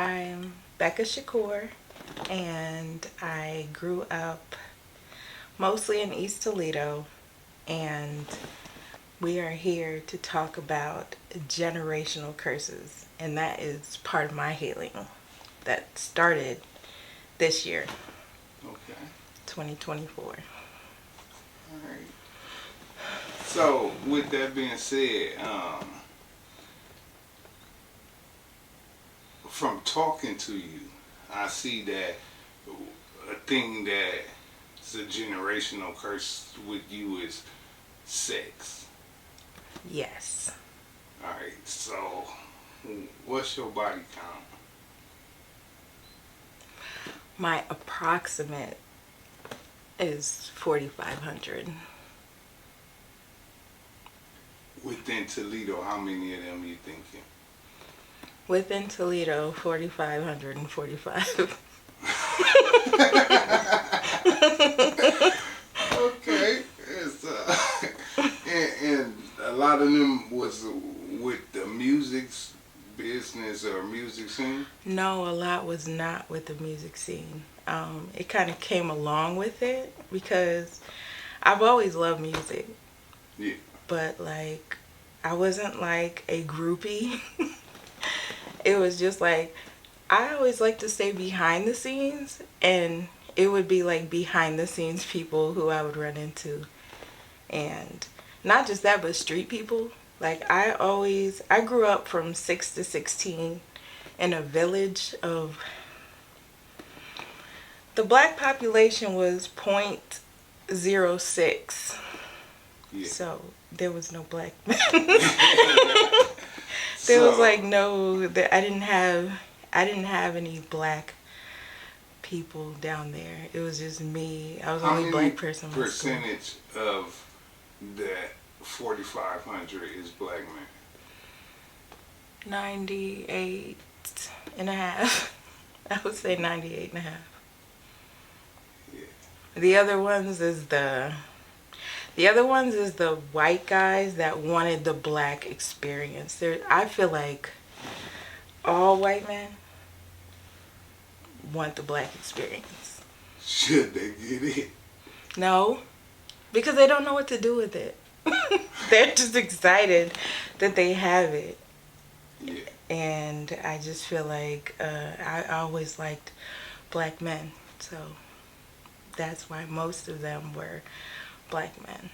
I'm Beka Shakur, and I grew up mostly in East Toledo, and we are here to talk about generational curses, and that is part of my healing that started this year, Okay. 2024. All right. So, with that being said, from talking to you, I see that a thing that's a generational curse with you is sex. Yes. All right. So, what's your body count? My approximate is 4,500. Within Toledo, how many of them you thinking? Within Toledo, 4,545. Okay. It's, and a lot of them was with the music business or music scene? No, a lot was not with the music scene. It kind of came along with it because I've always loved music. Yeah. But like, I wasn't like a groupie. It was just like, I always like to stay behind the scenes, and it would be like behind the scenes people who I would run into. And not just that, but street people. Like, I grew up from 6 to 16 in a village of, the black population was 0.06. Yeah. So there was no black men. There was like no, I didn't have any black people down there. It was just me. I was the only black person in the school. Percentage of that 4,500 is black men? 98.5. I would say 98.5. Yeah. The other ones is the white guys that wanted the black experience. I feel like all white men want the black experience. Should they get it? No, because they don't know what to do with it. They're just excited that they have it. Yeah. And I just feel like I always liked black men. So that's why most of them were black men.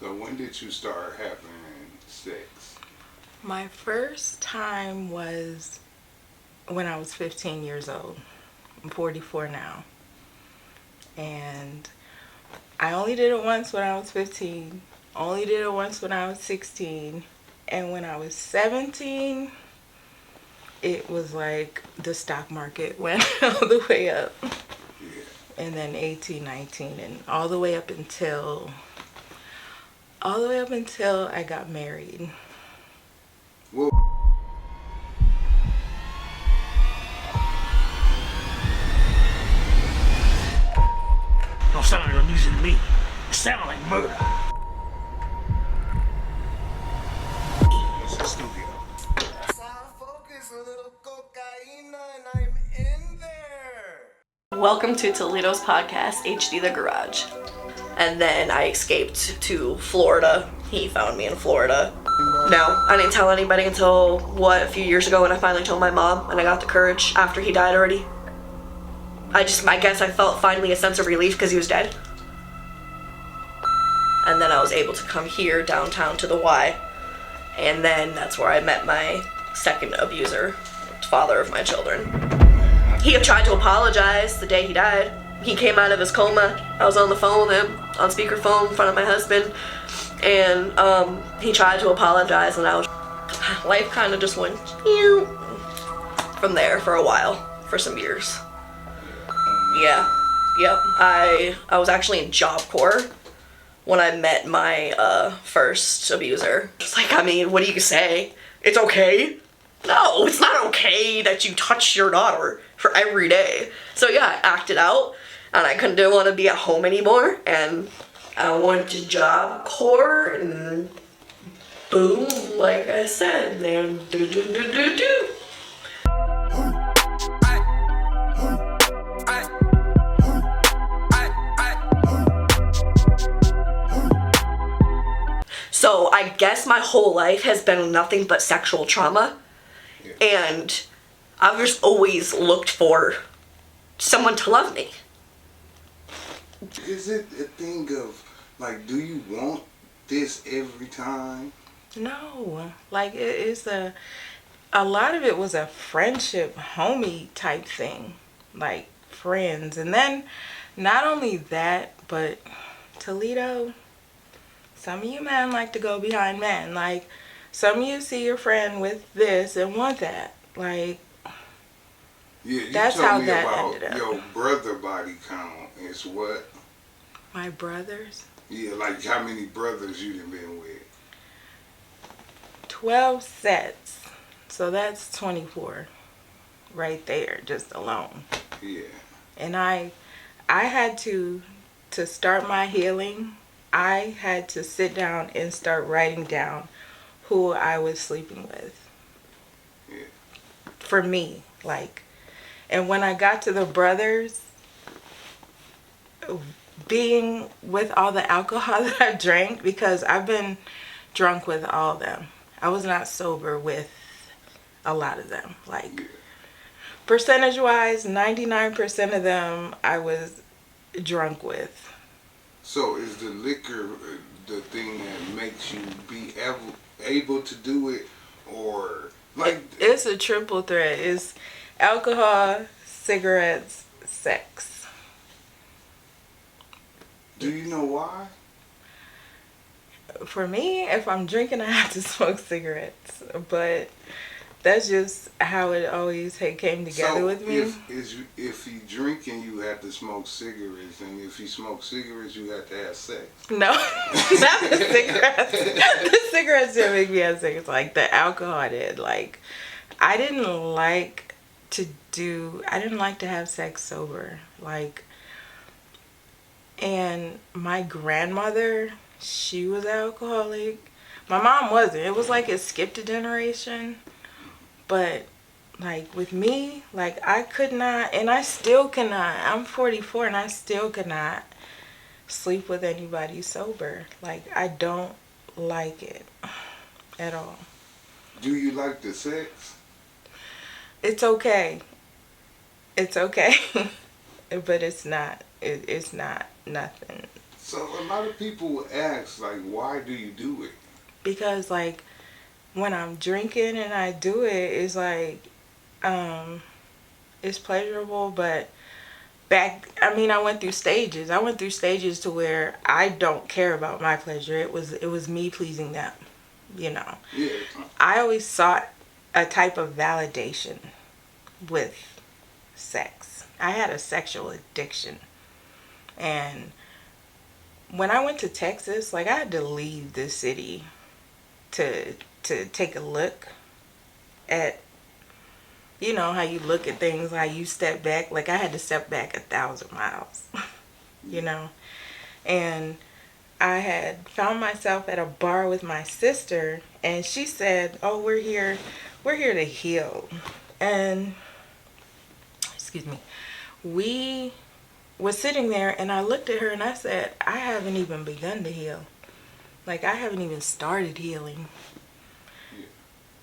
So when did you start having sex? My first time was when I was 15 years old. I'm 44 now. And I only did it once when I was 15. Only did it once when I was 16. And when I was 17, it was like the stock market went all the way up. Yeah. And then 18, 19, and all the way up until I got married. Well, Don't sound like music to me. It sounds like murder. it's a studio. Welcome to Toledo's podcast, HD The Garage. And then I escaped to Florida. He found me in Florida. No, I didn't tell anybody until, a few years ago when I finally told my mom and I got the courage after he died already. I guess I felt finally a sense of relief because he was dead. And then I was able to come here downtown to the Y. And then that's where I met my second abuser, father of my children. He had tried to apologize the day he died. He came out of his coma. I was on the phone with him, on speakerphone in front of my husband. And he tried to apologize, and life kind of just went from there for a while, for some years. Yeah, yep. I was actually in Job Corps when I met my first abuser. Just like, I mean, what do you say? It's okay? No, it's not okay that you touch your daughter for every day. So yeah, I acted out, and I didn't want to be at home anymore, and I went to Job Corps, and boom, like I said, and do. I guess my whole life has been nothing but sexual trauma. Yeah. And I've just always looked for someone to love me. Is it a thing of, like, do you want this every time? No, like it's a lot of it was a friendship, homie type thing, like friends. And then not only that, but Toledo, some of you men like to go behind men. Like some of you see your friend with this and want that. Like Yeah, you that's told how me that about ended up. your brother body count is what? My brothers, Yeah, like how many brothers you done been with? 12 sets. So that's 24 right there, just alone. Yeah. And I had to start my healing. I had to sit down and start writing down who I was sleeping with. Yeah. For me, like, and when I got to the brothers, being with all the alcohol that I drank, because I've been drunk with all of them. I was not sober with a lot of them. Like, Yeah. percentage wise, 99% of them I was drunk with. So is the liquor the thing that makes you be able to do it, or like It's a triple threat. It's alcohol, cigarettes, sex. do you know why? For me, if I'm drinking, I have to smoke cigarettes. But that's just how it always came together So with me. if you drinking, you have to smoke cigarettes, and if you smoke cigarettes, you have to have sex. No, not the cigarettes. The cigarettes didn't make me have sex. Like the alcohol did. Like I didn't like to have sex sober. Like, and my grandmother, she was alcoholic. My mom wasn't. It was like it skipped a generation. But like with me, like I could not, and I still cannot. I'm 44 and I still cannot sleep with anybody sober. Like I don't like it at all. Do you like the sex? It's okay. It's okay. But it's not. It's not nothing. So a lot of people will ask, like, why do you do it? Because like when I'm drinking and I do it, it's like it's pleasurable, but I went through stages. I went through stages to where I don't care about my pleasure. It was me pleasing them, you know. Yeah. I always sought a type of validation with sex. I had a sexual addiction. And when I went to Texas, like I had to leave the city to take a look at, you know, how you look at things, how you step back. Like I had to step back 1,000 miles, you know. And I had found myself at a bar with my sister, and she said, "Oh, we're here to heal." And excuse me, we was sitting there, and I looked at her and I said, "I haven't even begun to heal. Like I haven't even started healing."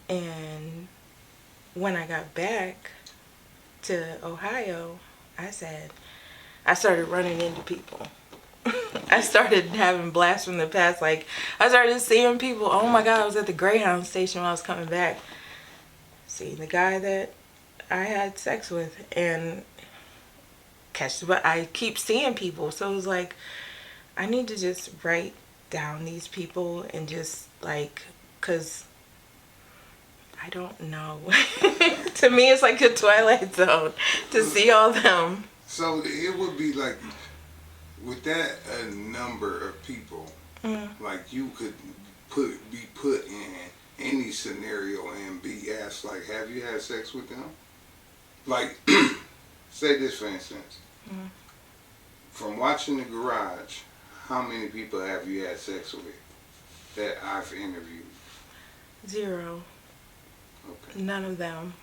And when I got back to Ohio, I started running into people. I started having blasts from the past. Like, I started seeing people. Oh my God, I was at the Greyhound station when I was coming back. Seeing the guy that I had sex with. And but I keep seeing people. So it was like, I need to just write down these people and just like, because I don't know. To me, it's like a Twilight Zone to see all them. So it would be like, with that number of people, like you could be put in any scenario and be asked, like, have you had sex with them? Like, say this for instance. From watching The Garage, how many people have you had sex with that I've interviewed? 0. Okay. None of them.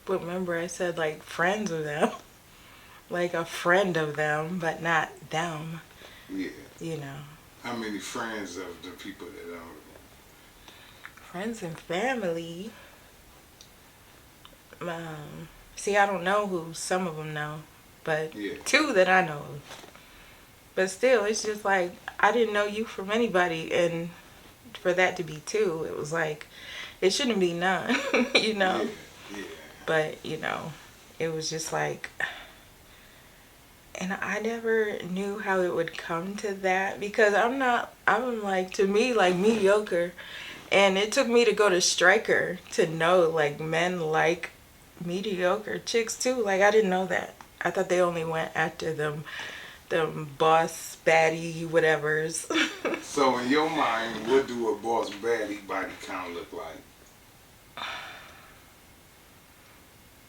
But remember, I said like friends of them. Like a friend of them, but not them. Yeah. You know. How many friends of the people that are? Friends and family. See, I don't know who some of them know, but Yeah. 2 that I know of. But still, it's just like, I didn't know you from anybody, and for that to be 2, it was like, it shouldn't be none, you know? Yeah. But, it was just like, and I never knew how it would come to that, because I'm like, to me, like, mediocre. And it took me to go to Stryker to know, like, men like mediocre chicks too. Like, I didn't know that. I thought they only went after them boss baddie whatevers. So in your mind, what do a boss baddie body count look like?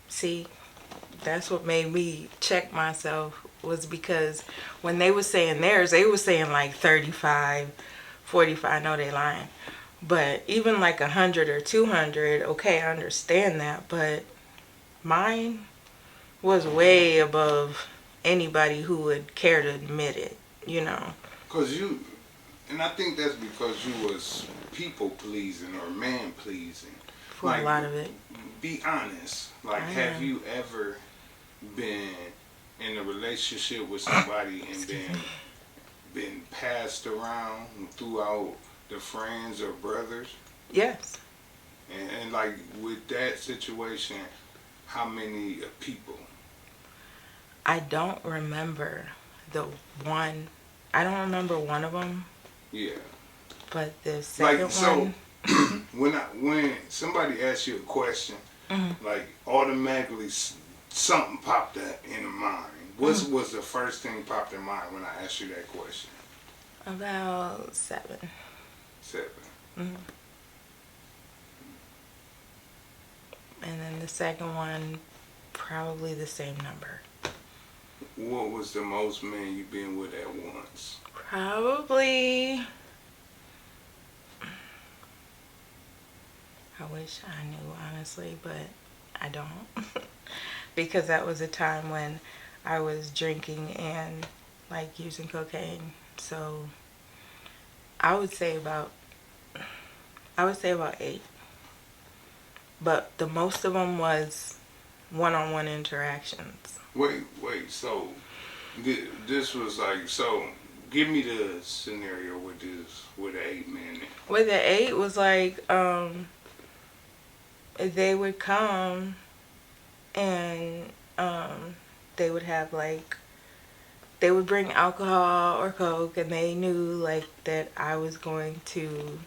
See, that's what made me check myself, was because when they were saying theirs, they were saying like 35, 45. I know they lying. But even like 100 or 200, okay, I understand that. But mine was way above anybody who would care to admit it, And I think that's because you was people pleasing or man pleasing. For like, a lot of it. Be honest. Like, have you ever been in a relationship with somebody and been passed around throughout the friends or brothers? Yes. And like with that situation, how many people? I don't remember I don't remember one of them. Yeah. But the second one. So when somebody asks you a question, like automatically something popped up in the mind. What was the first thing popped in mind when I asked you that question? About 7. 7. Mm-hmm. And then the second one, probably the same number. What was the most men you've been with at once? Probably, I wish I knew, honestly, but I don't. Because that was a time when I was drinking and like using cocaine. So I would say about 8. But the most of them was one-on-one interactions. Wait, so this was like, so give me the scenario with the 8 men. With the 8 was like, they would come and they would have like, they would bring alcohol or coke, and they knew like that I was going to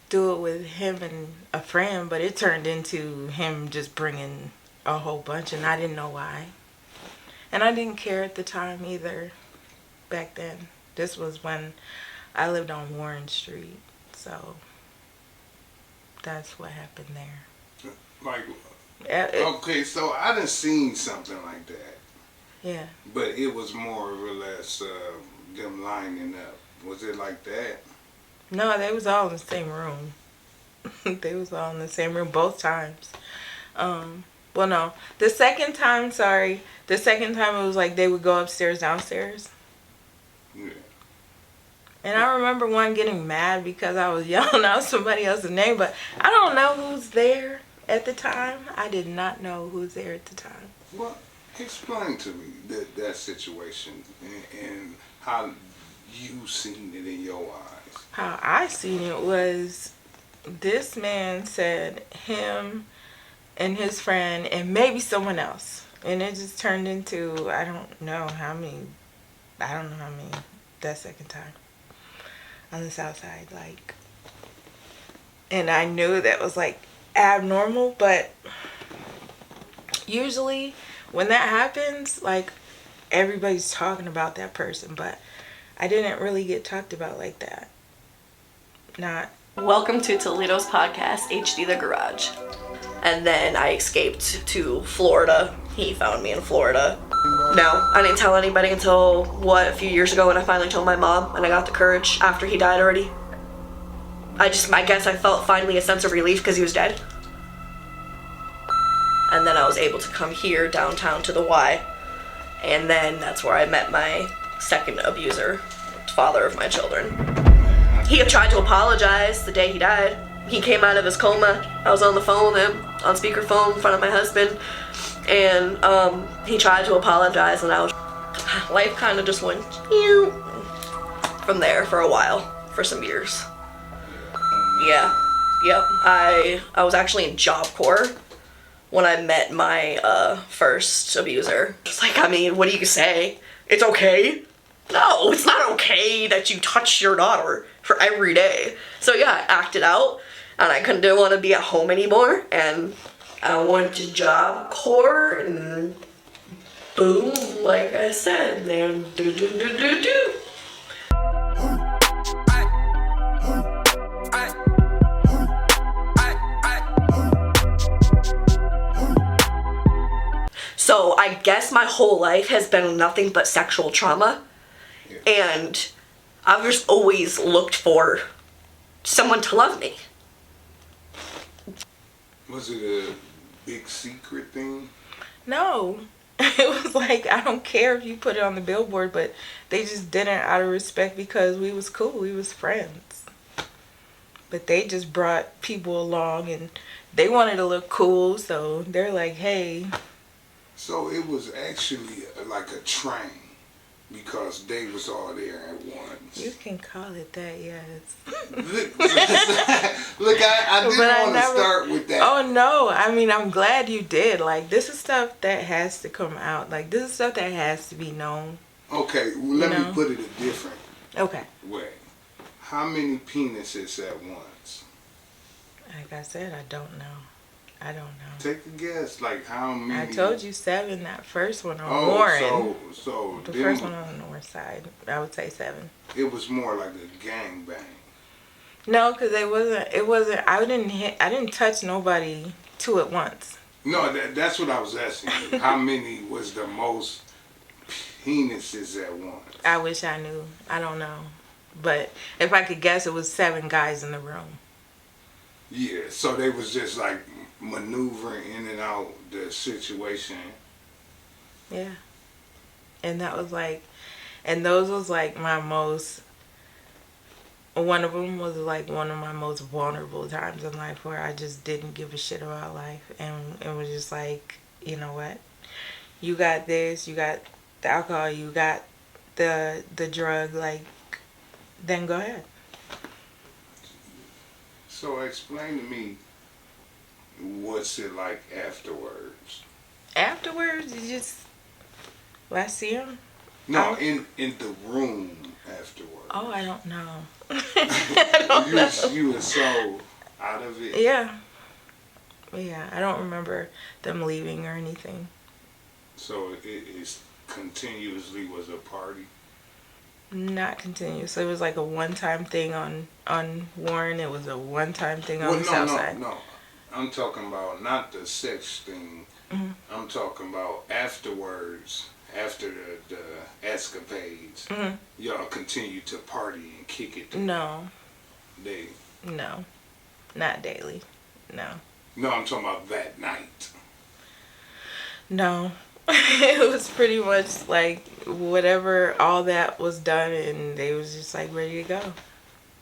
do it with him and a friend, but it turned into him just bringing a whole bunch, and I didn't know why. And I didn't care at the time either, back then. This was when I lived on Warren Street, so that's what happened there. Like, okay, so I done seen something like that. Yeah. But it was more or less them lining up. Was it like that? No, they was all in the same room. They was all in the same room both times. Well, no. The second time it was like they would go upstairs, downstairs. Yeah. And I remember one getting mad because I was yelling out somebody else's name, but I don't know who's there at the time. I did not know who's there at the time. Well, explain to me that situation and how you seen it in your eyes. How I seen it was, this man said him and his friend and maybe someone else, and it just turned into I don't know how many that second time on the south side, like, and I knew that was like abnormal, but usually when that happens, like, everybody's talking about that person, but I didn't really get talked about like that. Not. Welcome to Toledo's podcast, HD the Garage. And then I escaped to Florida. He found me in Florida. No, I didn't tell anybody until, a few years ago when I finally told my mom and I got the courage after he died already. I guess I felt finally a sense of relief because he was dead. And then I was able to come here downtown to the Y. And then that's where I met my second abuser, father of my children. He had tried to apologize the day he died. He came out of his coma. I was on the phone with him, on speakerphone in front of my husband, and he tried to apologize, and life kind of just went from there for a while, for some years. Yeah, yep. I was actually in Job Corps when I met my first abuser. It's like, I mean, what do you say? It's okay? No, it's not okay that you touch your daughter for every day. So yeah, I acted out, and I didn't want to be at home anymore, and I went to Job Corps, and boom, like I said, then do. So I guess my whole life has been nothing but sexual trauma. And I've just always looked for someone to love me. Was it a big secret thing? No. It was like, I don't care if you put it on the billboard, but they just didn't out of respect because we was cool. We was friends. But they just brought people along and they wanted to look cool. So they're like, hey. So it was actually like a train because they was all there at once. You can call it that, yes. Look, I didn't want to start with that. Oh, no. I mean, I'm glad you did. Like, this is stuff that has to come out. Like, this is stuff that has to be known. Okay, well, let me put it a different way. How many penises at once? Like I said, I don't know. I don't know. Take a guess, like how many? I told you 7, that first one on Warren. So the first one on the north side, I would say 7. It was more like a gangbang. No, because it wasn't, I didn't touch nobody 2 at once. No, that's what I was asking you. How many was the most penises at once? I wish I knew. I don't know. But if I could guess, it was 7 guys in the room. Yeah, so they was just like maneuvering in and out the situation. Yeah. And that was like, and those was like my most, one of them was like one of my most vulnerable times in life where I just didn't give a shit about life. And it was just like, you know what? You got this, you got the alcohol, you got the drug, like, then go ahead. So explain to me, what's it like afterwards? Afterwards, you just, I see him. No, in the room afterwards. Oh, I don't know. You were so out of it. Yeah. Yeah, I don't remember them leaving or anything. So it continuously was a party? Not continuous. It was like a one-time thing on Warren. It was a one-time thing on the south side. No. I'm talking about not the sex thing. Mm-hmm. I'm talking about afterwards, after the escapades. Mm-hmm. Y'all continue to party and kick it. No. Daily? No. Not daily. No. No, I'm talking about that night. No. It was pretty much like whatever, all that was done, and they was just like ready to go.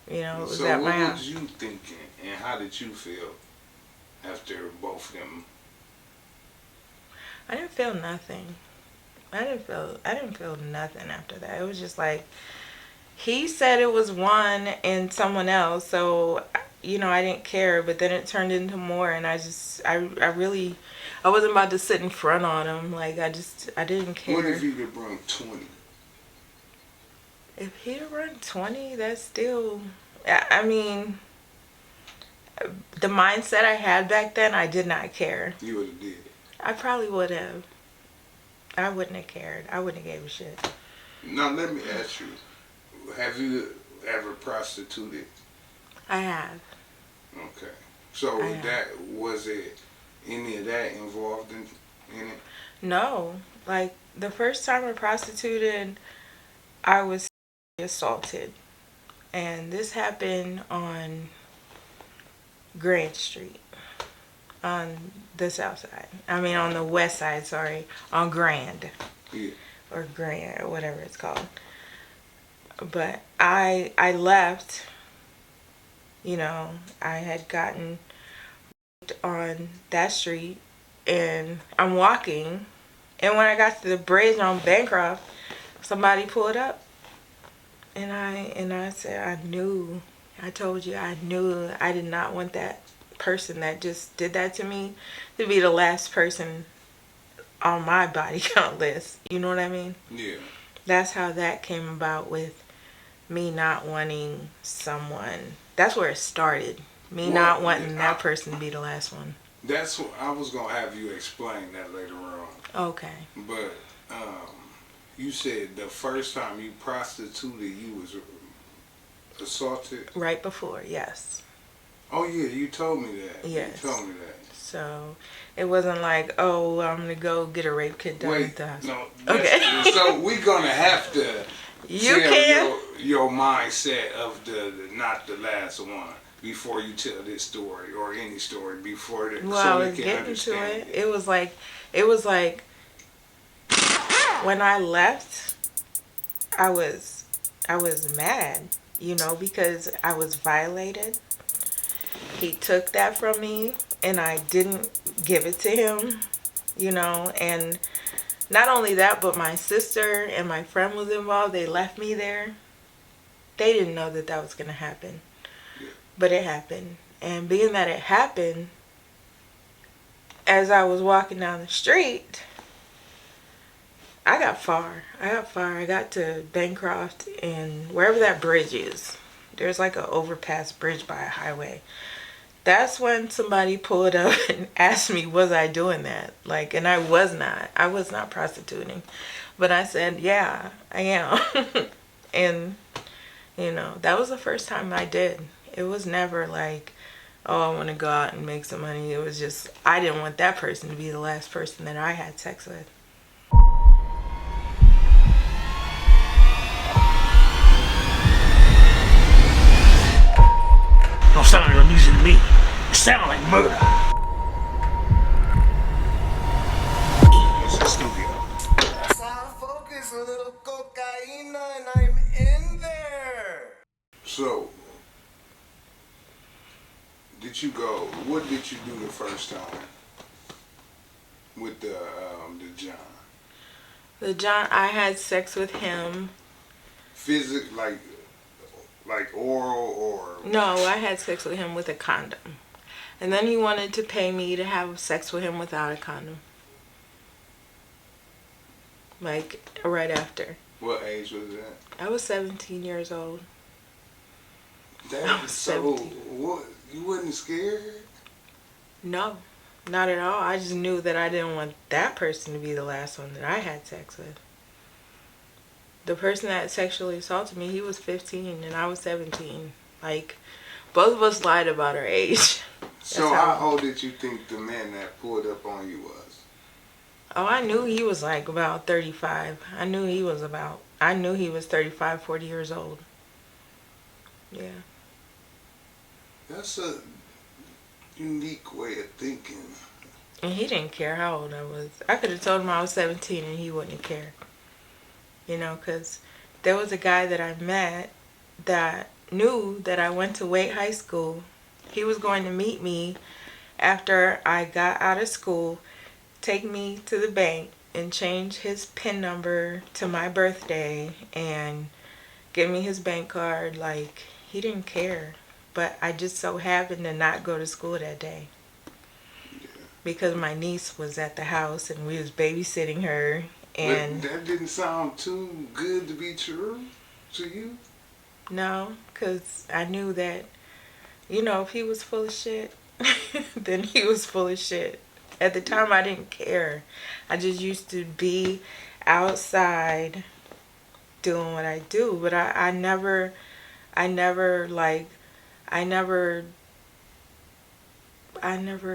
You know, it was at my house. So what was you thinking, and how did you feel after both of them? I didn't feel nothing. I didn't feel nothing after that. It was just like, he said it was one and someone else, so, you know, I didn't care, but then it turned into more, and I wasn't about to sit in front on him. Like, I didn't care. What if he could bring 20? If he'd run 20, that's still, I mean, the mindset I had back then, I did not care. You would have did it. I probably would have. I wouldn't have cared. I wouldn't have gave a shit. Now, let me ask you, have you ever prostituted? I have. Okay. So was it any of that involved in it? No. Like, the first time I prostituted, I was assaulted. And this happened on Grand Street. On the south side. I mean, on the west side, sorry. On Grand. Yeah. Or Grand, or whatever it's called. But I left You know, I had gotten on that street, and I'm walking, and when I got to the bridge on Bancroft, somebody pulled up, and I said, I told you, I knew I did not want that person that just did that to me to be the last person on my body count list. You know what I mean? Yeah. That's how that came about, with me not wanting someone. That's where it started. Me not wanting that person to be the last one. That's what I was gonna have you explain that later on. Okay. But you said the first time you prostituted, you was assaulted. Right before, yes. Oh yeah, you told me that. Yes. You told me that. So it wasn't like, oh, I'm gonna go get a rape kit done at the house. No. Okay. So we're gonna have to You tell can. your mindset of the not the last one before you tell this story or any story before the Well, so I we was can getting to understand it. It was like when I left, I was mad, you know, because I was violated. He took that from me, and I didn't give it to him, you know, and not only that, but my sister and my friend was involved. They left me there. They didn't know that was going to happen, but it happened. And being that it happened, as I was walking down the street, I got far. I got to Bancroft, and wherever that bridge is, there's like an overpass bridge by a highway. That's when somebody pulled up and asked me, was I doing that? Like, and I was not. I was not prostituting. But I said, yeah, I am. And, you know, that was the first time I did. It was never like, oh, I want to go out and make some money. It was just, I didn't want that person to be the last person that I had sex with. Don't sound like amusing to me. It sounded like murder. it's the studio. Sound focus, a little cocaine, and I'm in there. So, what did you do the first time with the John? The John, I had sex with him. Like oral or? No, I had sex with him with a condom. And then he wanted to pay me to have sex with him without a condom. Like, right after. What age was that? I was 17 years old. That was so 17. what? You wasn't scared? No, not at all. I just knew that I didn't want that person to be the last one that I had sex with. The person that sexually assaulted me, he was 15 and I was 17. Like, both of us lied about our age. So how old did you think the man that pulled up on you was? Oh, I knew he was like about 35. I knew he was 35, 40 years old. Yeah. That's a unique way of thinking. And he didn't care how old I was. I could have told him I was 17 and he wouldn't have cared. You know, because there was a guy that I met that knew that I went to Wade High School. He was going to meet me after I got out of school, take me to the bank and change his PIN number to my birthday and give me his bank card. Like, he didn't care. But I just so happened to not go to school that day. Because my niece was at the house and we was babysitting her. And but that didn't sound too good to be true to you? No, because I knew that, you know, if he was full of shit, then he was full of shit. At the time, I didn't care. I just used to be outside doing what I do. But I never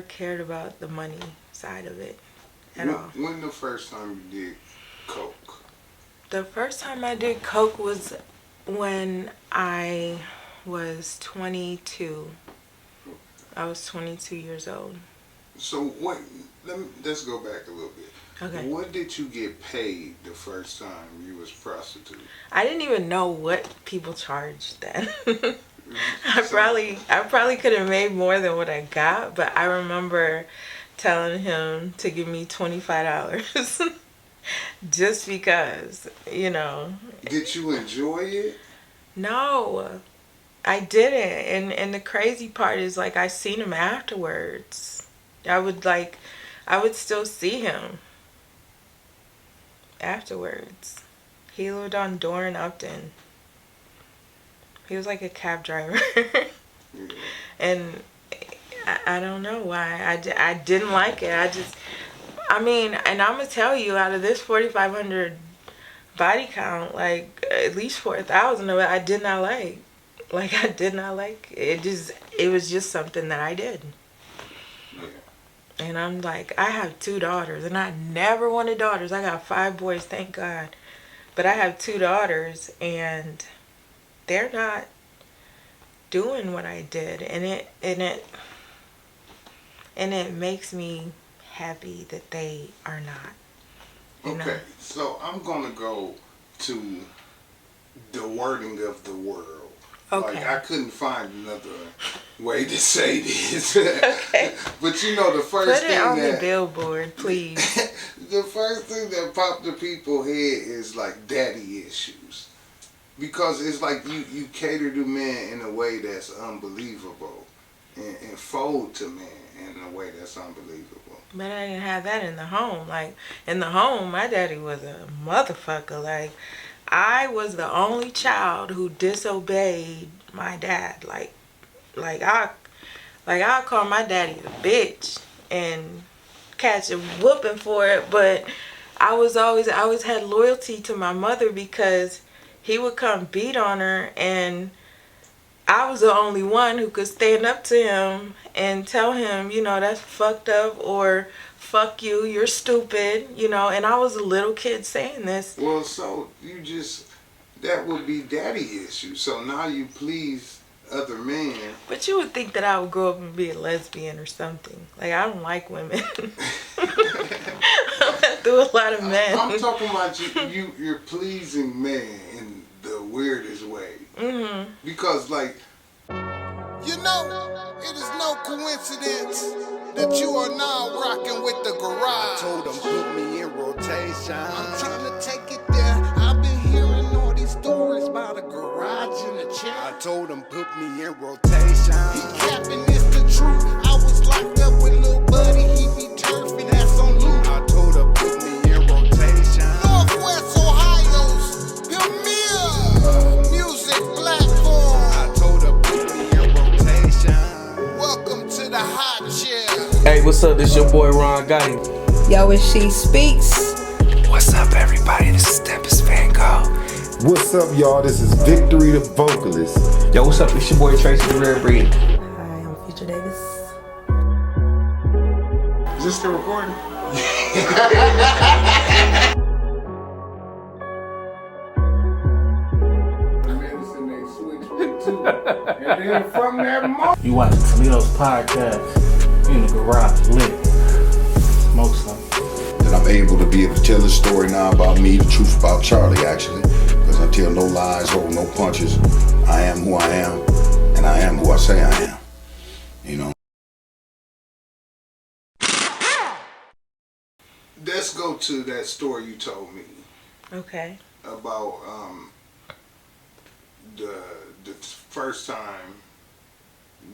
cared about the money side of it at all. When the first time you did coke? The first time I did coke was when I was 22. I was 22 years old. So let's go back a little bit. Okay. What did you get paid the first time you was prostitute? I didn't even know what people charged then. I probably could have made more than what I got, but I remember telling him to give me $25 just because, you know. Did you enjoy it? No, I didn't. And the crazy part is, like, I seen him afterwards. I would still see him afterwards. He lived on Doran Upton. He was like a cab driver. And I don't know why. I didn't like it. I mean, and I'm going to tell you, out of this 4,500 body count, like, at least 4,000 of it I did not like. Like, I did not like it. It was just something that I did. And I'm like, I have 2 daughters, and I never wanted daughters. I got 5 boys, thank God. But I have 2 daughters, and they're not doing what I did, and it makes me happy that they are not. Okay, so I'm gonna go to the wording of the world. Okay. Like, I couldn't find another way to say this. Okay. But you know, the first Put thing it on that the billboard, please. the first thing that popped in people's head is like daddy issues. Because it's like you cater to men in a way that's unbelievable, and fold to men in a way that's unbelievable. But I didn't have that in the home. Like, in the home, my daddy was a motherfucker. Like, I was the only child who disobeyed my dad. I'll call my daddy a bitch and catch a whooping for it. But I always had loyalty to my mother because he would come beat on her, and I was the only one who could stand up to him and tell him, you know, that's fucked up, or fuck you, you're stupid, you know. And I was a little kid saying this. Well, so that would be daddy issues. So now you please other men. But you would think that I would grow up and be a lesbian or something. Like, I don't like women. I went through a lot of men. I'm talking about you're pleasing men in the weirdest way. Mm-hmm. Because, like, You know, it is no coincidence that you are now rocking with the garage. I told them put me in rotation. I'm trying to take it there. I've been hearing all these stories about a garage and a chair. I told them put me in rotation. He capping, it's the truth. I was locked up with Lil Buddy. He be turfing, that's on loop. I told her put me in rotation. Northwest Ohio's premier music platform. I told her put me in rotation. Welcome to the hot chair. Hey, what's up? This your boy Ron Gotti. Yo, it's She Speaks. What's up, everybody? This is Tempest Van Gogh. What's up, y'all? This is Victory the Vocalist. Yo, what's up? It's your boy Tracy the Rare Breed. Hi, I'm Future Davis. is this still recording? And then from that moment, You watching Toledo's podcast. You in the garage, lit. Smoke something. That I'm able to tell the story now about me, the truth about Charlie, actually. Because I tell no lies, hold no punches. I am who I am, and I am who I say I am. You know? let's go to that story you told me Okay. about the first time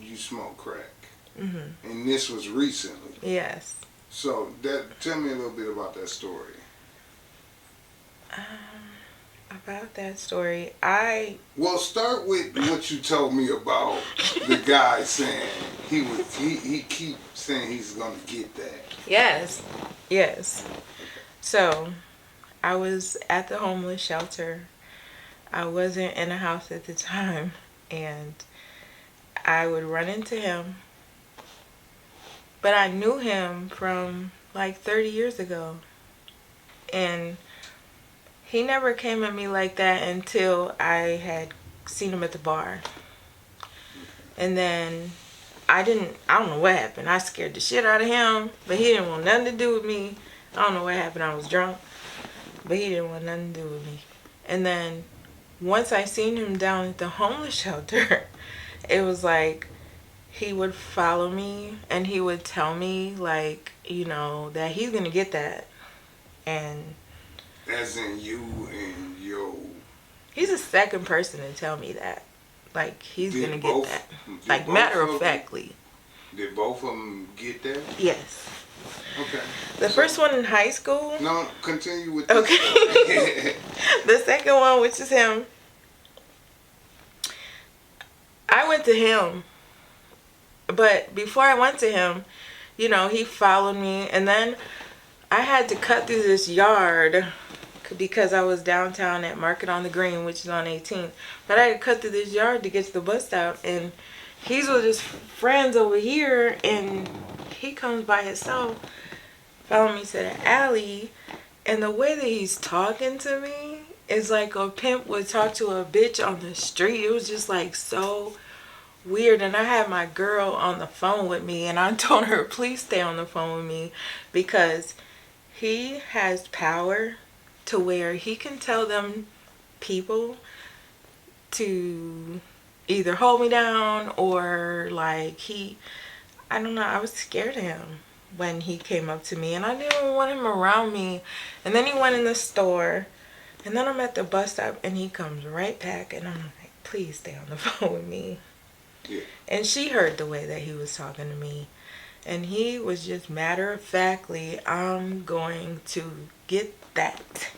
you smoked crack. Mm-hmm. And this was recently. Yes. So tell me a little bit about that story. About that story, Well, start with what you told me about the guy saying he keep saying he's gonna get that. Yes. So, I was at the homeless shelter. I wasn't in a house at the time, and I would run into him. But I knew him from like 30 years ago. And he never came at me like that until I had seen him at the bar. And then I don't know what happened. I scared the shit out of him, but he didn't want nothing to do with me. I don't know what happened. I was drunk, but he didn't want nothing to do with me. And then once I seen him down at the homeless shelter, it was like he would follow me and he would tell me, like, you know, that he's gonna get that. And as in you and your... He's the second person to tell me that. Like, he's gonna get that. Like, matter of factly. Did both of them get that? Yes. Okay. The first one in high school. No, continue with this. Okay. The second one, which is him, I went to him. But before I went to him, you know, he followed me. And then I had to cut through this yard because I was downtown at Market on the Green, which is on 18th. But I had to cut through this yard to get to the bus stop. And he's with his friends over here. And he comes by himself, follow me to the alley. And the way that he's talking to me is like a pimp would talk to a bitch on the street. It was just like so weird. And I had my girl on the phone with me, and I told her, please stay on the phone with me, because he has power to where he can tell them people to either hold me down or like I don't know, I was scared of him when he came up to me, and I didn't want him around me. And then he went in the store, and then I'm at the bus stop and he comes right back, and I'm like, please stay on the phone with me. Yeah. And she heard the way that he was talking to me. And he was just matter of factly, I'm going to get that.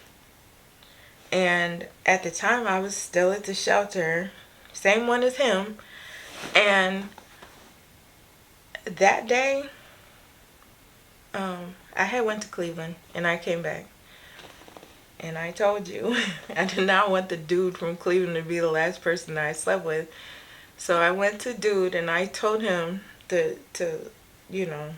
And at the time I was still at the shelter, same one as him. And that day, I had went to Cleveland and I came back. And I told you, I did not want the dude from Cleveland to be the last person that I slept with. So I went to dude and I told him to you know,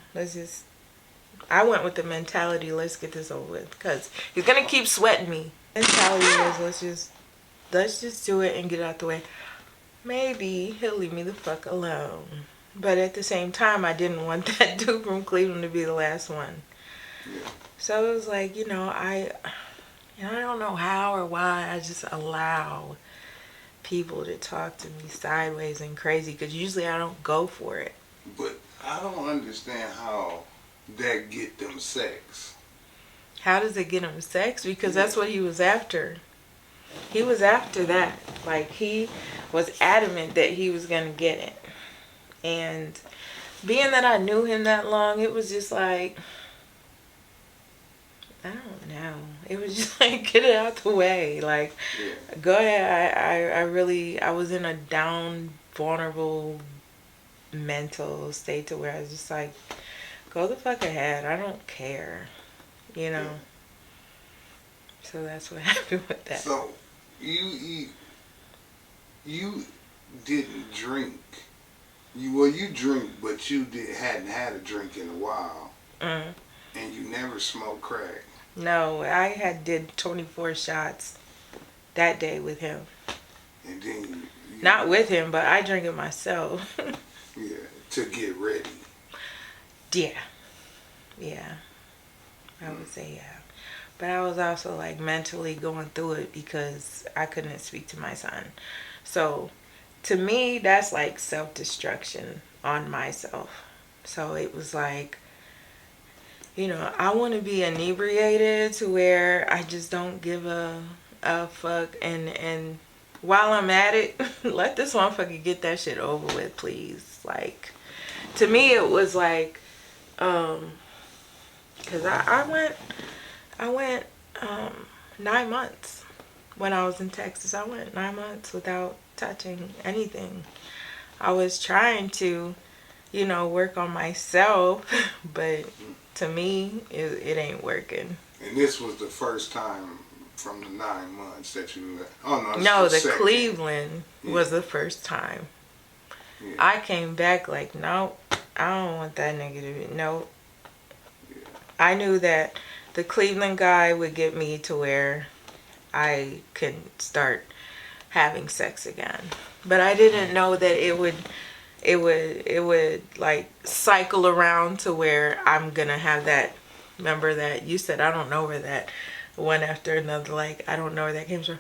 I went with the mentality, let's get this over with, because he's going to keep sweating me. Mentality was, let's just do it and get out the way. Maybe he'll leave me the fuck alone. But at the same time, I didn't want that dude from Cleveland to be the last one. Yeah. So it was like, you know, I don't know how or why, I just allow people to talk to me sideways and crazy, because usually I don't go for it. But I don't understand how that get them sex. How does it get him sex? Because that's what he was after. He was after that. Like, he was adamant that he was going to get it. And being that I knew him that long, it was just like, I don't know. It was just like, get it out the way. Like, yeah. Go ahead. I was in a down, vulnerable mental state to where I was just like, go the fuck ahead. I don't care. You know? Yeah. So that's what happened with that. So, you didn't drink. You drink, but you hadn't had a drink in a while. Mm-hmm. And you never smoked crack. No, I did 24 shots that day with him. And then not with him, but I drank it myself. Yeah, to get ready. Yeah. I would say yeah. But I was also like mentally going through it because I couldn't speak to my son. So to me, that's like self-destruction on myself. So it was like, you know, I want to be inebriated to where I just don't give a fuck. And while I'm at it, let this motherfucker get that shit over with, please. Like, to me, it was like, because I went 9 months when I was in Texas. I went 9 months without touching anything. I was trying to, you know, work on myself, but to me, it ain't working. And this was the first time from the 9 months that you... No, the Cleveland was the first time. Yeah. I came back like, nope, I don't want that nigga to be... Nope. Yeah. I knew that the Cleveland guy would get me to where I can start having sex again. But I didn't know that it would like cycle around to where I'm gonna have that. Remember that you said, I don't know where that one after another, like I don't know where that came from.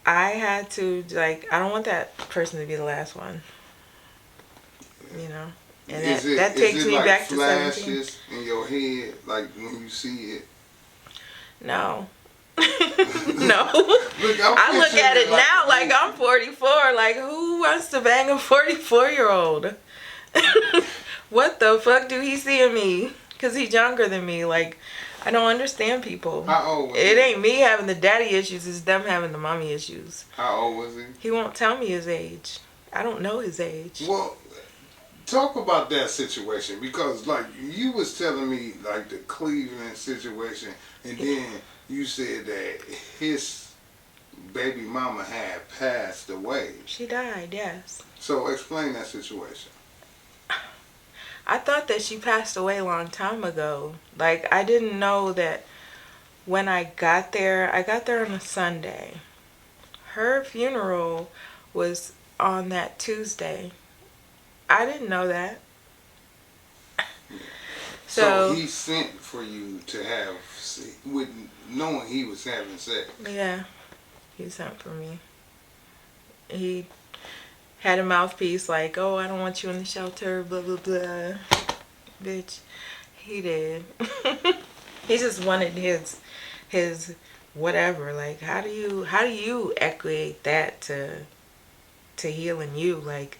I had to, like, I don't want that person to be the last one. You know? And that takes me like back to 17. flashes in your head, like when you see it? No. No. I look at it now like I'm 44. Like, who wants to bang a 44-year-old? What the fuck do he see in me? Because he's younger than me. Like, I don't understand people. How old was it he? ain't me having the daddy issues. It's them having the mommy issues. How old was he? He won't tell me his age. I don't know his age. Well, talk about that situation, because like you was telling me like the Cleveland situation, and then you said that his baby mama had passed away. She died, yes. So explain that situation. I thought that she passed away a long time ago. Like, I didn't know that when I got there on a Sunday. Her funeral was on that Tuesday. I didn't know that. So he sent for you to have, with knowing he was having sex. Yeah, he sent for me. He had a mouthpiece like, oh, I don't want you in the shelter, blah, blah, blah. Bitch, he did. He just wanted his whatever. Like, how do you equate that to healing you? Like,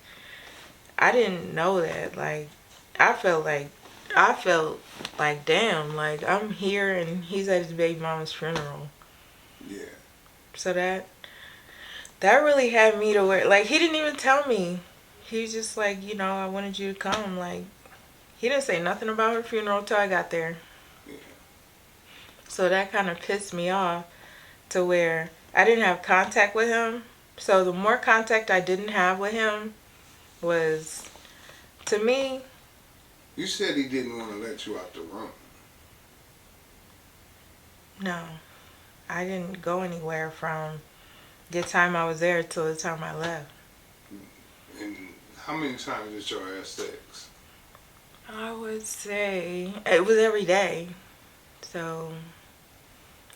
I didn't know that. Like, I felt like, damn, like, I'm here and he's at his baby mama's funeral. Yeah. So that really had me to where, like, he didn't even tell me. He was just like, you know, I wanted you to come. Like, he didn't say nothing about her funeral till I got there. Yeah. So that kind of pissed me off to where I didn't have contact with him. So the more contact I didn't have with him was, to me... You said he didn't want to let you out the room. No. I didn't go anywhere from the time I was there till the time I left. And how many times did y'all have sex? I would say it was every day. So,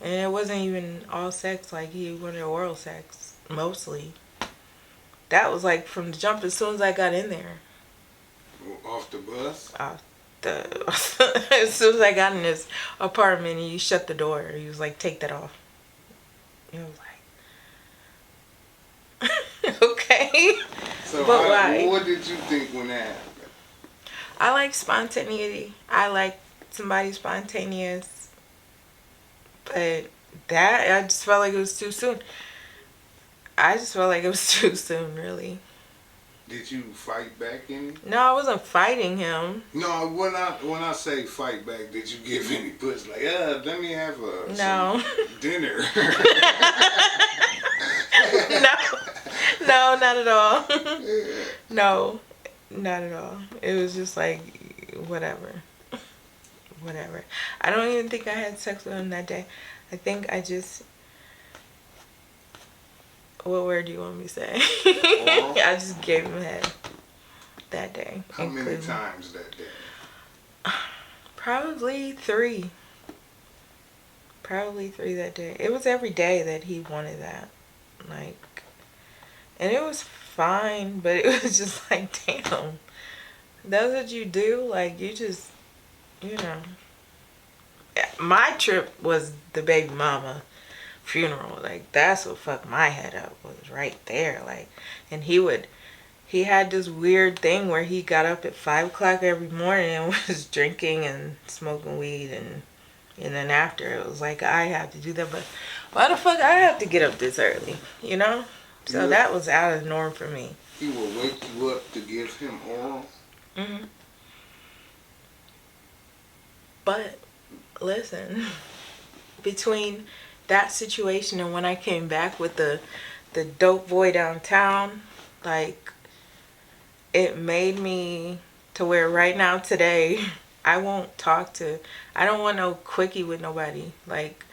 and it wasn't even all sex. Like, he wanted oral sex mostly. That was like from the jump as soon as I got in there. Off the bus? As soon as I got in this apartment and you shut the door, he was like, take that off. It was like, okay. So but why? What did you think when that happened? I like spontaneity. I like somebody spontaneous. But that, I just felt like it was too soon. I just felt like it was too soon, really. Did you fight back any? No, I wasn't fighting him. No, when I say fight back, did you give any push? Like, let me have some dinner. No, not at all. No, not at all. It was just like, whatever. I don't even think I had sex with him that day. I think I just... What word do you want me to say? I just gave him head that day. How many times that day? Probably 3. Probably 3 that day. It was every day that he wanted that. Like, and it was fine, but it was just like, damn. That's what you do? Like, you just, you know. My trip was the baby mama funeral. Like, that's what fucked my head up, was right there. Like, and he had this weird thing where he got up at 5 o'clock every morning and was drinking and smoking weed, and then after it was like, I have to do that, but why the fuck I have to get up this early, you know? So that was out of the norm for me. He will wake you up to give him oral? Mm-hmm. But listen, between that situation and when I came back with the dope boy downtown, like, it made me to where right now today I don't want no quickie with nobody. Like,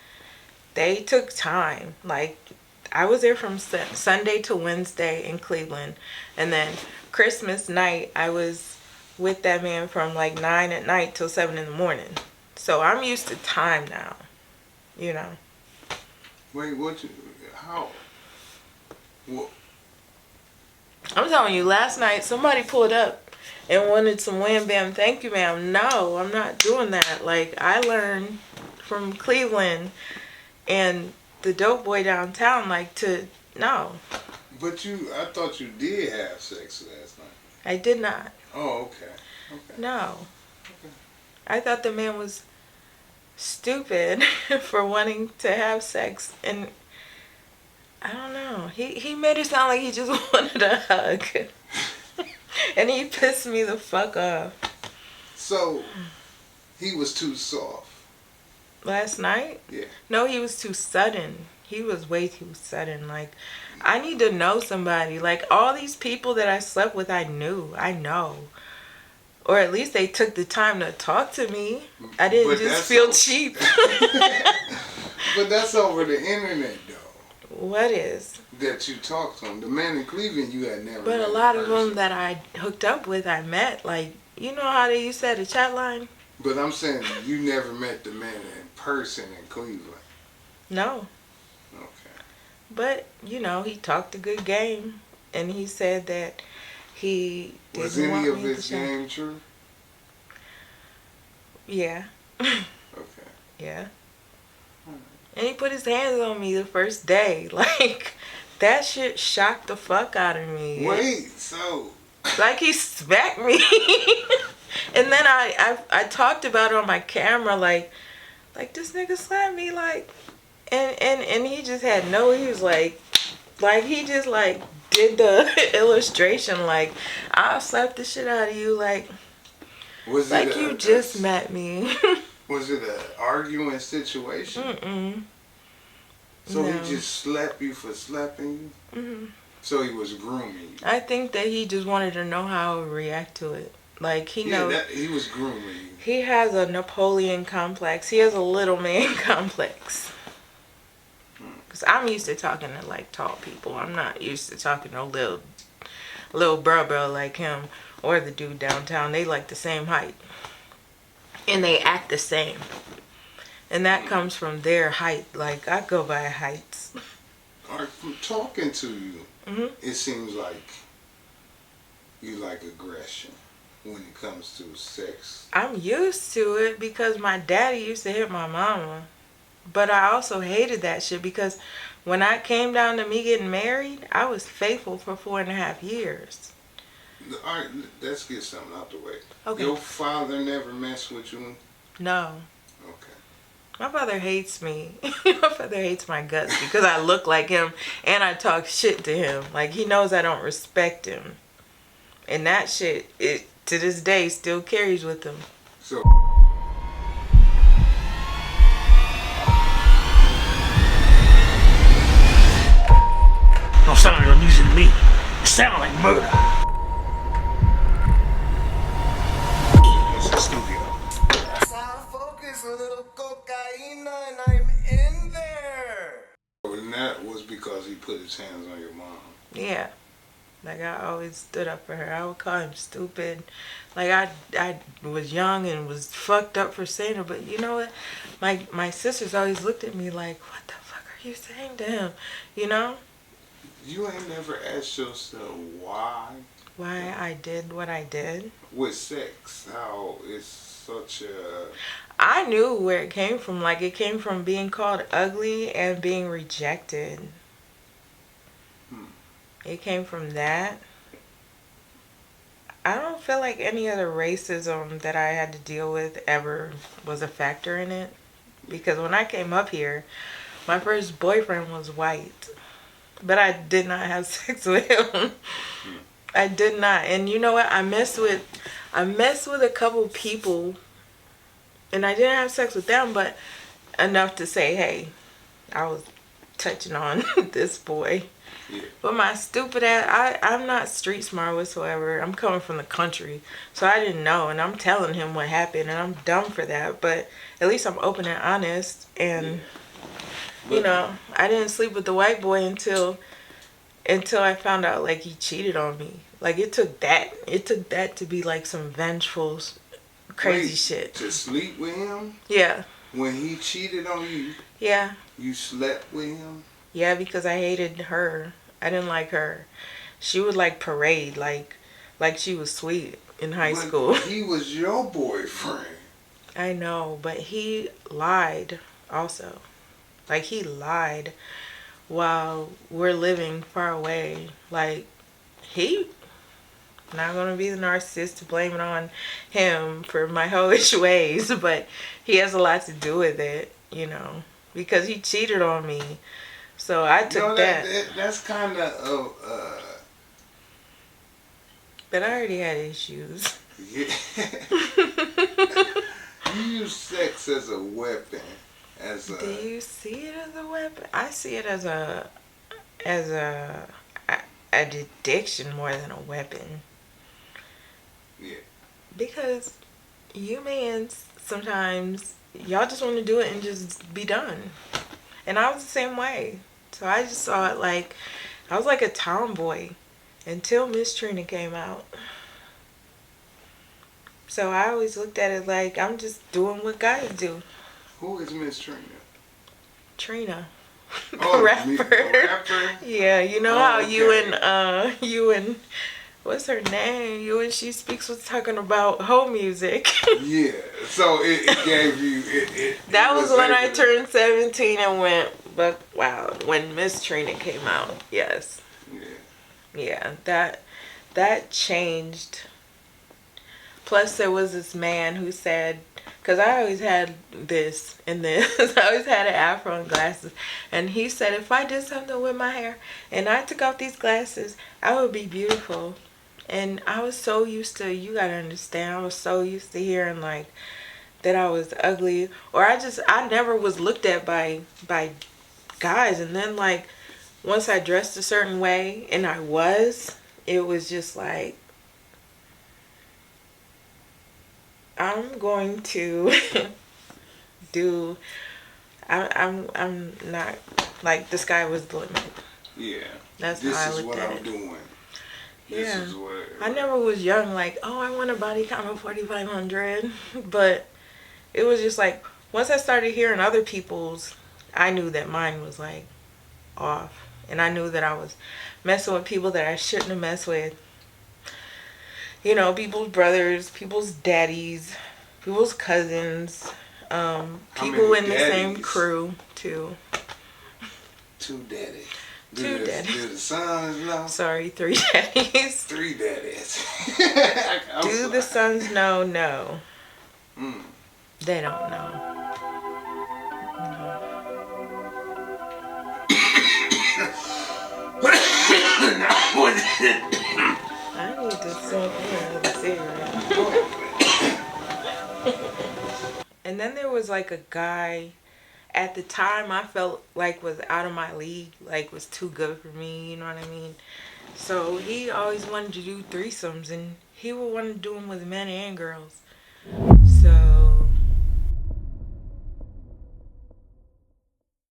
they took time. Like, I was there from Sunday to Wednesday in Cleveland, and then Christmas night I was with that man from like 9 at night till 7 in the morning. So I'm used to time now, you know. Wait, how? Well, I'm telling you, last night somebody pulled up and wanted some wham bam thank you ma'am. No, I'm not doing that. Like, I learned from Cleveland and the dope boy downtown, like, to no. but I thought you did have sex last night. I did not. Oh, okay. Okay. No. Okay. I thought the man was stupid for wanting to have sex, and I don't know. He made it sound like he just wanted a hug. And he pissed me the fuck off. So, he was too soft. Last night? Yeah. No, he was too sudden. He was way too sudden. Like, I need to know somebody. Like, all these people that I slept with, I know. Or at least they took the time to talk to me. I didn't just feel cheap. But that's over the internet, though. What is? That you talked to them. The man in Cleveland you had never met. But a lot of them that I hooked up with, I met. Like, you know how they used to have a chat line? But I'm saying you never met the man in person in Cleveland. No. Okay. But, you know, he talked a good game. And he said that he didn't was any want of me his to game true? Yeah. Okay. Yeah. And he put his hands on me the first day. Like, that shit shocked the fuck out of me. Wait, so... Like, he smacked me. And then I talked about it on my camera, like this nigga slapped me, like, and he just had he was like he just, like, did the illustration, like, I'll slap the shit out of you, like, you just met me. Was it an arguing situation? Mm-mm. So No. he just slapped you for slapping you? Mm-hmm. So he was grooming you? I think that he just wanted to know how I would react to it. Like, he knows. He was grooming you. He has a Napoleon complex. He has a little man complex. Because I'm used to talking to, like, tall people. I'm not used to talking to little bro like him or the dude downtown. They like the same height. And they act the same. And that comes from their height. Like, I go by heights. All right, from talking to you, Mm-hmm. it seems like you like aggression when it comes to sex. I'm used to it because my daddy used to hit my mama. But I also hated that shit because when I came down to me getting married, I was faithful for 4.5 years. All right, let's get something out the way. Okay. Your father never messed with you? No. Okay. My father hates me. My father hates my guts because I look like him and I talk shit to him. Like, he knows I don't respect him. And that shit, to this day, still carries with him. So... Don't sound like music to me. It sound like murder. It's a studio. Focus, a little cocaine, and I'm in there. And that was because he put his hands on your mom. Yeah. Like, I always stood up for her. I would call him stupid. Like, I was young and was fucked up for saying it. But you know what? My sisters always looked at me like, what the fuck are you saying to him? You know? You ain't never asked yourself why? Why I did what I did? With sex, how it's such a... I knew where it came from. Like, it came from being called ugly and being rejected. It came from that. I don't feel like any other racism that I had to deal with ever was a factor in it. Because when I came up here, my first boyfriend was white. But I did not have sex with him. I did not. And you know what? I messed with a couple people. And I didn't have sex with them, but enough to say, hey, I was touching on this boy. Yeah. But my stupid ass, I'm not street smart whatsoever. I'm coming from the country, so I didn't know. And I'm telling him what happened, and I'm dumb for that. But at least I'm open and honest. And, you know, I didn't sleep with the white boy until I found out, like, he cheated on me. Like, it took that to be, like, some vengeful, crazy shit. To sleep with him? Yeah. When he cheated on you? Yeah. You slept with him? Yeah, because I hated her. I didn't like her. She would like parade like she was sweet in high school. He was your boyfriend. I know, but he lied also. Like, he lied while we're living far away. Like, he not gonna be the narcissist to blame it on him for my hoish ways, but he has a lot to do with it, you know, because he cheated on me. So I took that. That's kind of But I already had issues. Yeah. You use sex as a weapon. Do you see it as a weapon? I see it as a addiction more than a weapon. Yeah. Because humans sometimes y'all just want to do it and just be done. And I was the same way. So I just saw it like I was like a tomboy until Miss Trina came out. So I always looked at it like I'm just doing what guys do. Who is Miss Trina? Trina. Oh, rapper. Rapper? Yeah, you know how you and what's her name? You and She Speaks was talking about hoe music. Yeah. So it gave you that was when I turned 17 and went, but wow, when Miss Trina came out. Yes. Yeah. Yeah, that changed. Plus, there was this man who said, because I always had this and this. I always had an afro and glasses. And he said, if I did something with my hair and I took off these glasses, I would be beautiful. And I was so used to, you gotta understand, I was so used to hearing like that I was ugly. Or I never was looked at by guys. And then like, once I dressed a certain way and it was just like, I'm going to do. I'm not like the sky was the limit. Yeah. That's how I looked at it. This is what I'm doing. Yeah. This is what. I never was young like, oh, I want a body count of 4,500, but it was just like once I started hearing other people's, I knew that mine was like off, and I knew that I was messing with people that I shouldn't have messed with. You know, people's brothers, people's daddies, people's cousins, people in the same crew, too. 2 daddies. 2 daddies. Do the sons know? Sorry, 3 daddies. 3 daddies. Do the sons know? No. Mm. They don't know. I need to smoke another cigarette. And then there was like a guy, at the time I felt like was out of my league, like was too good for me, you know what I mean? So he always wanted to do threesomes, and he would want to do them with men and girls.